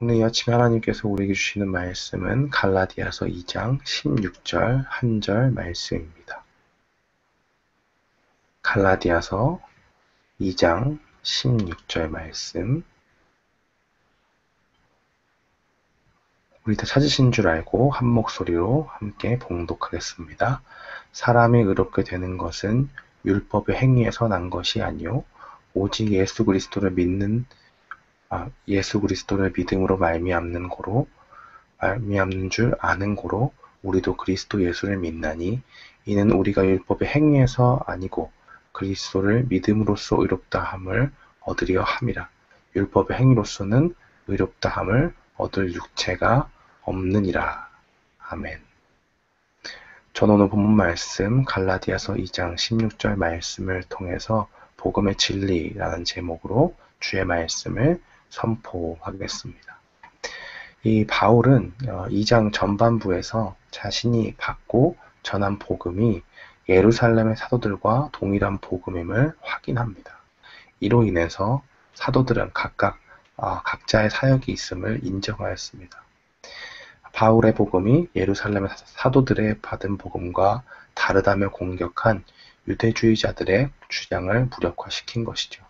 오늘 이 아침에 하나님께서 우리에게 주시는 말씀은 갈라디아서 2장 16절 1절 말씀입니다. 갈라디아서 2장 16절 말씀. 우리 다 찾으신 줄 알고 한 목소리로 함께 봉독하겠습니다. 사람이 의롭게 되는 것은 율법의 행위에서 난 것이 아니요 오직 예수 그리스도를 믿음으로 말미암는 줄 아는 고로 우리도 그리스도 예수를 믿나니 이는 우리가 율법의 행위에서 아니고 그리스도를 믿음으로써 의롭다함을 얻으려 함이라. 율법의 행위로서는 의롭다함을 얻을 육체가 없느니라. 아멘. 저는 오늘 본문 말씀 갈라디아서 2장 16절 말씀을 통해서 복음의 진리라는 제목으로 주의 말씀을 선포하겠습니다. 이 바울은 2장 전반부에서 자신이 받고 전한 복음이 예루살렘의 사도들과 동일한 복음임을 확인합니다. 이로 인해서 사도들은 각각 각자의 사역이 있음을 인정하였습니다. 바울의 복음이 예루살렘의 사도들의 받은 복음과 다르다며 공격한 유대주의자들의 주장을 무력화시킨 것이죠.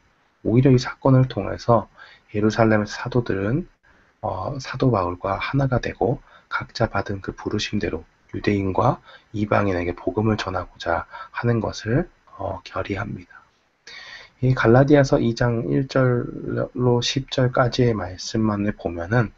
오히려 이 사건을 통해서 예루살렘의 사도들은 사도 바울과 하나가 되고 각자 받은 그 부르심대로 유대인과 이방인에게 복음을 전하고자 하는 것을 결의합니다. 이 갈라디아서 2장 1절로 10절까지의 말씀만을 보면은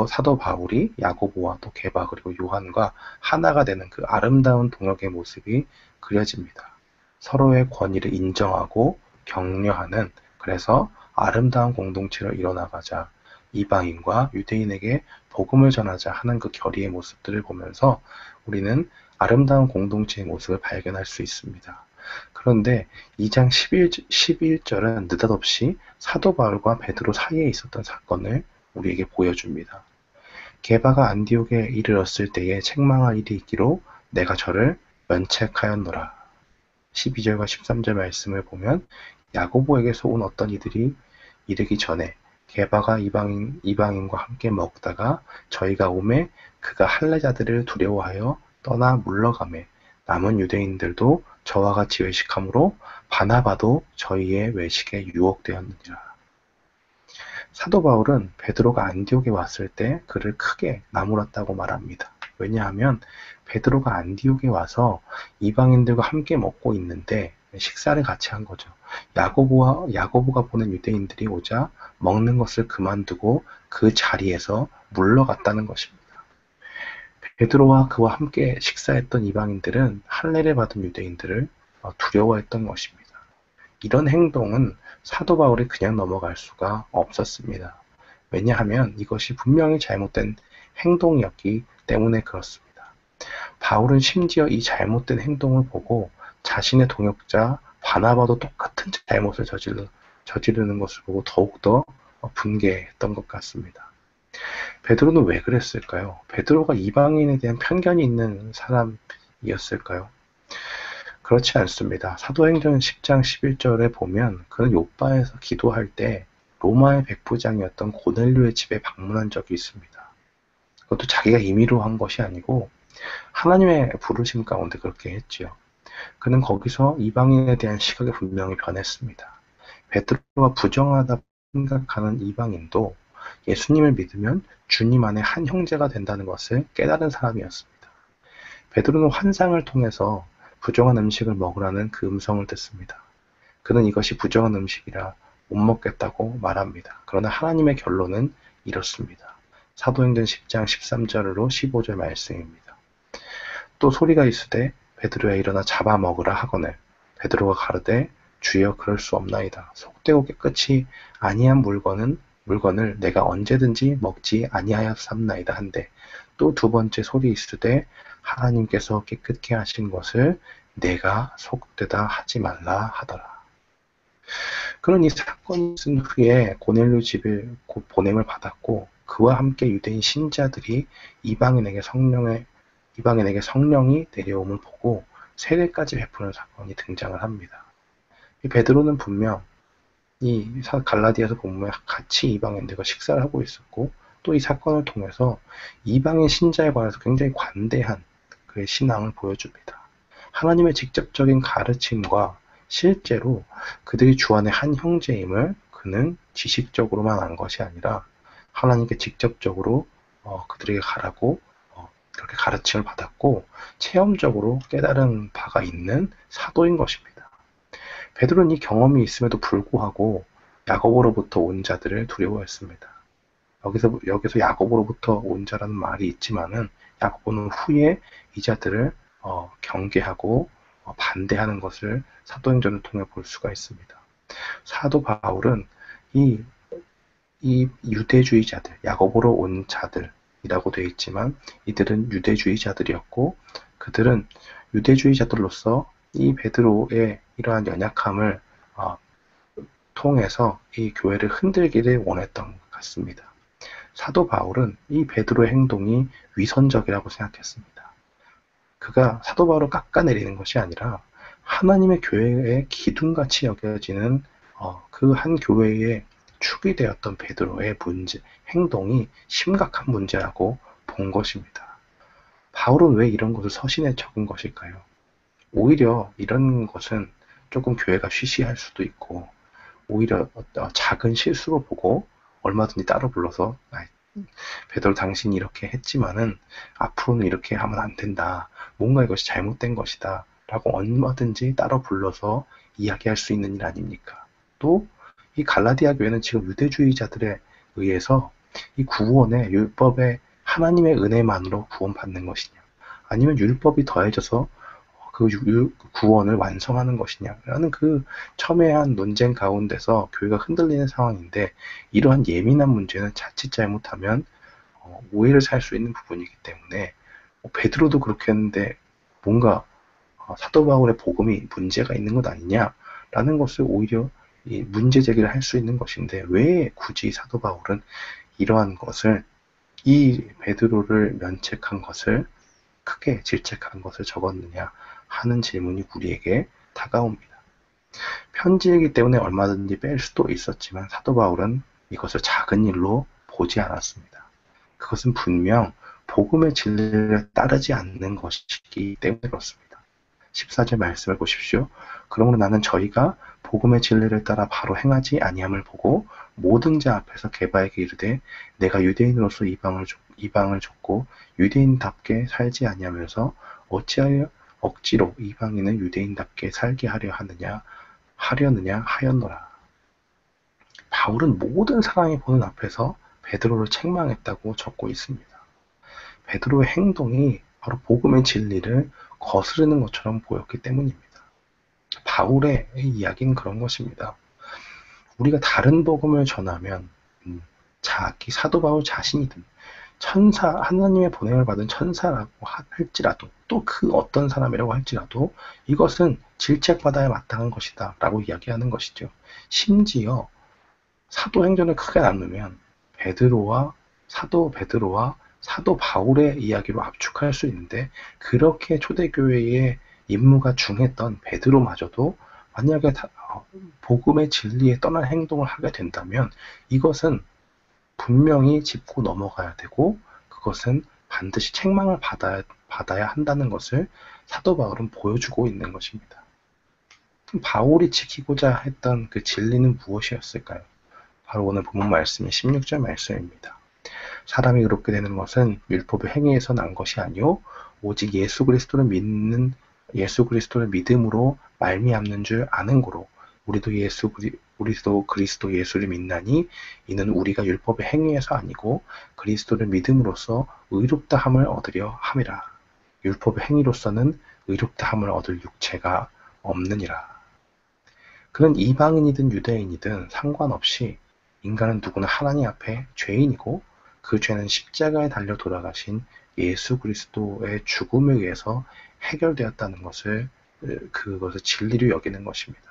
사도 바울이 야고보와 또 게바 그리고 요한과 하나가 되는 그 아름다운 동역의 모습이 그려집니다. 서로의 권위를 인정하고 격려하는, 그래서 아름다운 공동체를 이뤄나가자 이방인과 유대인에게 복음을 전하자 하는 그 결의의 모습들을 보면서 우리는 아름다운 공동체의 모습을 발견할 수 있습니다. 그런데 2장 11절은 느닷없이 사도 바울과 베드로 사이에 있었던 사건을 우리에게 보여줍니다. 게바가 안디옥에 이르렀을 때에 책망할 일이 있기로 내가 저를 면책하였노라. 12절과 13절 말씀을 보면 야고보에게서 온 어떤 이들이 이르기 전에 게바가 이방인과 함께 먹다가 저희가 오매 그가 할례자들을 두려워하여 떠나 물러가매 남은 유대인들도 저와 같이 외식함으로 바나바도 저희의 외식에 유혹되었느니라. 사도 바울은 베드로가 안디옥에 왔을 때 그를 크게 나무랐다고 말합니다. 왜냐하면 베드로가 안디옥에 와서 이방인들과 함께 먹고 있는데 식사를 같이 한 거죠. 야고보가 보낸 유대인들이 오자 먹는 것을 그만두고 그 자리에서 물러갔다는 것입니다. 베드로와 그와 함께 식사했던 이방인들은 할례를 받은 유대인들을 두려워했던 것입니다. 이런 행동은 사도 바울이 그냥 넘어갈 수가 없었습니다. 왜냐하면 이것이 분명히 잘못된 행동이었기 때문에 그렇습니다. 바울은 심지어 이 잘못된 행동을 보고 자신의 동역자 바나바도 똑같은 잘못을 저지르는 것을 보고 더욱더 분개했던 것 같습니다. 베드로는 왜 그랬을까요? 베드로가 이방인에 대한 편견이 있는 사람이었을까요? 그렇지 않습니다. 사도행전 10장 11절에 보면 그는 요빠에서 기도할 때 로마의 백부장이었던 고넬료의 집에 방문한 적이 있습니다. 그것도 자기가 임의로 한 것이 아니고 하나님의 부르심 가운데 그렇게 했지요. 그는 거기서 이방인에 대한 시각이 분명히 변했습니다. 베드로가 부정하다 생각하는 이방인도 예수님을 믿으면 주님 안에 한 형제가 된다는 것을 깨달은 사람이었습니다. 베드로는 환상을 통해서 부정한 음식을 먹으라는 그 음성을 듣습니다. 그는 이것이 부정한 음식이라 못 먹겠다고 말합니다. 그러나 하나님의 결론은 이렇습니다. 사도행전 10장 13절로 15절 말씀입니다. 또 소리가 있으되 베드로야 일어나 잡아먹으라 하거늘 베드로가 가르되 주여 그럴 수 없나이다. 속되고 깨끗이 아니한 물건을 내가 언제든지 먹지 아니하였삼나이다 한데 또 두 번째 소리 있으되 하나님께서 깨끗게 하신 것을 내가 속되다 하지 말라 하더라. 그런 이 사건이 있은 후에 고넬료 집에 곧 보냄을 받았고 그와 함께 유대인 신자들이 이방인에게 성령이 내려옴을 보고 세례까지 베푸는 사건이 등장을 합니다. 이 베드로는 분명 이 갈라디아서 보면 같이 이방인들과 식사를 하고 있었고, 또 이 사건을 통해서 이방인 신자에 관해서 굉장히 관대한 그의 신앙을 보여줍니다. 하나님의 직접적인 가르침과 실제로 그들이 주 안의 한 형제임을 그는 지식적으로만 안 것이 아니라 하나님께 직접적으로 그들에게 가라고 그렇게 가르침을 받았고 체험적으로 깨달은 바가 있는 사도인 것입니다. 베드로는 이 경험이 있음에도 불구하고 야고보로부터 온 자들을 두려워했습니다. 여기서 야고보로부터 온 자라는 말이 있지만은 야고보는 후에 이 자들을 경계하고 반대하는 것을 사도행전을 통해 볼 수가 있습니다. 사도 바울은 이 유대주의자들, 야고보로 온 자들이라고 되어 있지만 이들은 유대주의자들이었고 그들은 유대주의자들로서 이 베드로의 이러한 연약함을 통해서 이 교회를 흔들기를 원했던 것 같습니다. 사도 바울은 이 베드로의 행동이 위선적이라고 생각했습니다. 그가 사도 바울을 깎아내리는 것이 아니라 하나님의 교회의 기둥같이 여겨지는 그 한 교회의 축이 되었던 베드로의 행동이 심각한 문제라고 본 것입니다. 바울은 왜 이런 것을 서신에 적은 것일까요? 오히려 이런 것은 조금 교회가 쉬쉬할 수도 있고 오히려 작은 실수로 보고 얼마든지 따로 불러서 베드로 당신이 이렇게 했지만은 앞으로는 이렇게 하면 안 된다. 뭔가 이것이 잘못된 것이다. 라고 얼마든지 따로 불러서 이야기할 수 있는 일 아닙니까? 또 이 갈라디아 교회는 지금 유대주의자들에 의해서 이 구원의 율법의 하나님의 은혜만으로 구원받는 것이냐 아니면 율법이 더해져서 그 구원을 완성하는 것이냐라는 그 첨예한 논쟁 가운데서 교회가 흔들리는 상황인데 이러한 예민한 문제는 자칫 잘못하면 오해를 살 수 있는 부분이기 때문에 베드로도 그렇게 했는데 뭔가 사도 바울의 복음이 문제가 있는 것 아니냐라는 것을 오히려 문제 제기를 할 수 있는 것인데 왜 굳이 사도 바울은 이러한 것을 이 베드로를 면책한 것을 크게 질책한 것을 적었느냐 하는 질문이 우리에게 다가옵니다. 편지이기 때문에 얼마든지 뺄 수도 있었지만 사도 바울은 이것을 작은 일로 보지 않았습니다. 그것은 분명 복음의 진리를 따르지 않는 것이기 때문에 그렇습니다. 14절 말씀을 보십시오. 그러므로 나는 저희가 복음의 진리를 따라 바로 행하지 아니함을 보고 모든 자 앞에서 게바에게 이르되 내가 유대인으로서 이방을 줬고 유대인답게 살지 아니하면서 어찌하여 억지로 이방인은 유대인답게 살게 하려느냐 하였노라. 바울은 모든 사람이 보는 앞에서 베드로를 책망했다고 적고 있습니다. 베드로의 행동이 바로 복음의 진리를 거스르는 것처럼 보였기 때문입니다. 바울의 이야기는 그런 것입니다. 우리가 다른 복음을 전하면 자기 사도 바울 자신이든 하나님의 보냄을 받은 천사라고 할지라도 또 그 어떤 사람이라고 할지라도 이것은 질책받아야 마땅한 것이다 라고 이야기하는 것이죠. 심지어 사도행전을 크게 나누면 사도 베드로와 사도 바울의 이야기로 압축할 수 있는데 그렇게 초대교회의 임무가 중했던 베드로마저도 만약에 복음의 진리에 떠난 행동을 하게 된다면 이것은 분명히 짚고 넘어가야 되고 그것은 반드시 책망을 받아야 한다는 것을 사도 바울은 보여주고 있는 것입니다. 바울이 지키고자 했던 그 진리는 무엇이었을까요? 바로 오늘 본문 말씀의 16절 말씀입니다. 사람이 의롭게 되는 것은 율법의 행위에서 난 것이 아니요 오직 예수 그리스도를 믿음으로 말미암는 줄 아는 고로 우리도 그리스도 예수를 믿나니 이는 우리가 율법의 행위에서 아니고 그리스도를 믿음으로써 의롭다함을 얻으려 함이라. 율법의 행위로서는 의롭다함을 얻을 육체가 없느니라. 그는 이방인이든 유대인이든 상관없이 인간은 누구나 하나님 앞에 죄인이고 그 죄는 십자가에 달려 돌아가신 예수 그리스도의 죽음에 의해서 해결되었다는 것을 그것을 진리로 여기는 것입니다.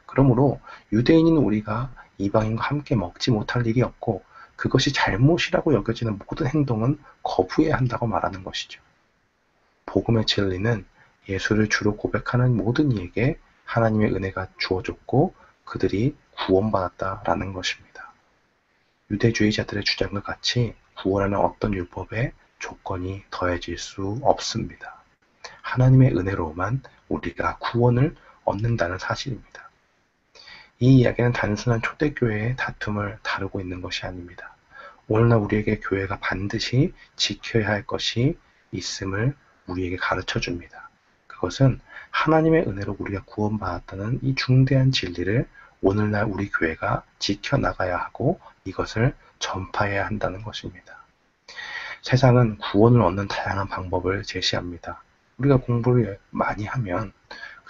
그러므로 유대인인 우리가 이방인과 함께 먹지 못할 일이 없고 그것이 잘못이라고 여겨지는 모든 행동은 거부해야 한다고 말하는 것이죠. 복음의 진리는 예수를 주로 고백하는 모든 이에게 하나님의 은혜가 주어졌고 그들이 구원받았다라는 것입니다. 유대주의자들의 주장과 같이 구원하는 어떤 율법에 조건이 더해질 수 없습니다. 하나님의 은혜로만 우리가 구원을 얻는다는 사실입니다. 이 이야기는 단순한 초대교회의 다툼을 다루고 있는 것이 아닙니다. 오늘날 우리에게 교회가 반드시 지켜야 할 것이 있음을 우리에게 가르쳐 줍니다. 그것은 하나님의 은혜로 우리가 구원받았다는 이 중대한 진리를 오늘날 우리 교회가 지켜나가야 하고 이것을 전파해야 한다는 것입니다. 세상은 구원을 얻는 다양한 방법을 제시합니다. 우리가 공부를 많이 하면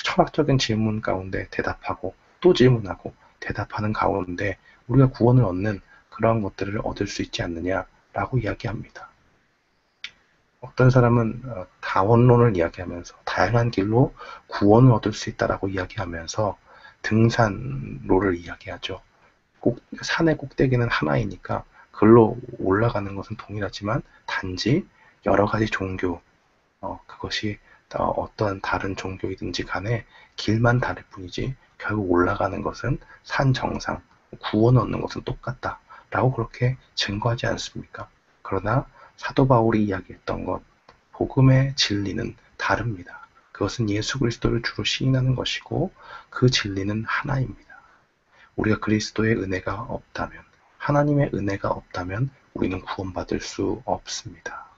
철학적인 질문 가운데 대답하고 또 질문하고 대답하는 가운데 우리가 구원을 얻는 그러한 것들을 얻을 수 있지 않느냐라고 이야기합니다. 어떤 사람은 다원론을 이야기하면서 다양한 길로 구원을 얻을 수 있다라고 이야기하면서 등산로를 이야기하죠. 산의 꼭대기는 하나이니까 글로 올라가는 것은 동일하지만 단지 여러 가지 종교, 그것이 어떠한 다른 종교이든지 간에 길만 다를 뿐이지 결국 올라가는 것은 산 정상, 구원 얻는 것은 똑같다라고 그렇게 증거하지 않습니까? 그러나 사도 바울이 이야기했던 것, 복음의 진리는 다릅니다. 그것은 예수 그리스도를 주로 시인하는 것이고 그 진리는 하나입니다. 우리가 그리스도의 은혜가 없다면, 하나님의 은혜가 없다면 우리는 구원받을 수 없습니다.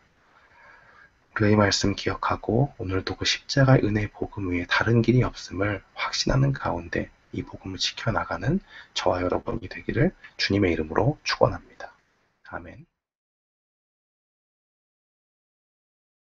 우리가 이 말씀 기억하고 오늘도 그 십자가의 은혜의 복음 위에 다른 길이 없음을 확신하는 가운데 이 복음을 지켜나가는 저와 여러분이 되기를 주님의 이름으로 축원합니다. 아멘.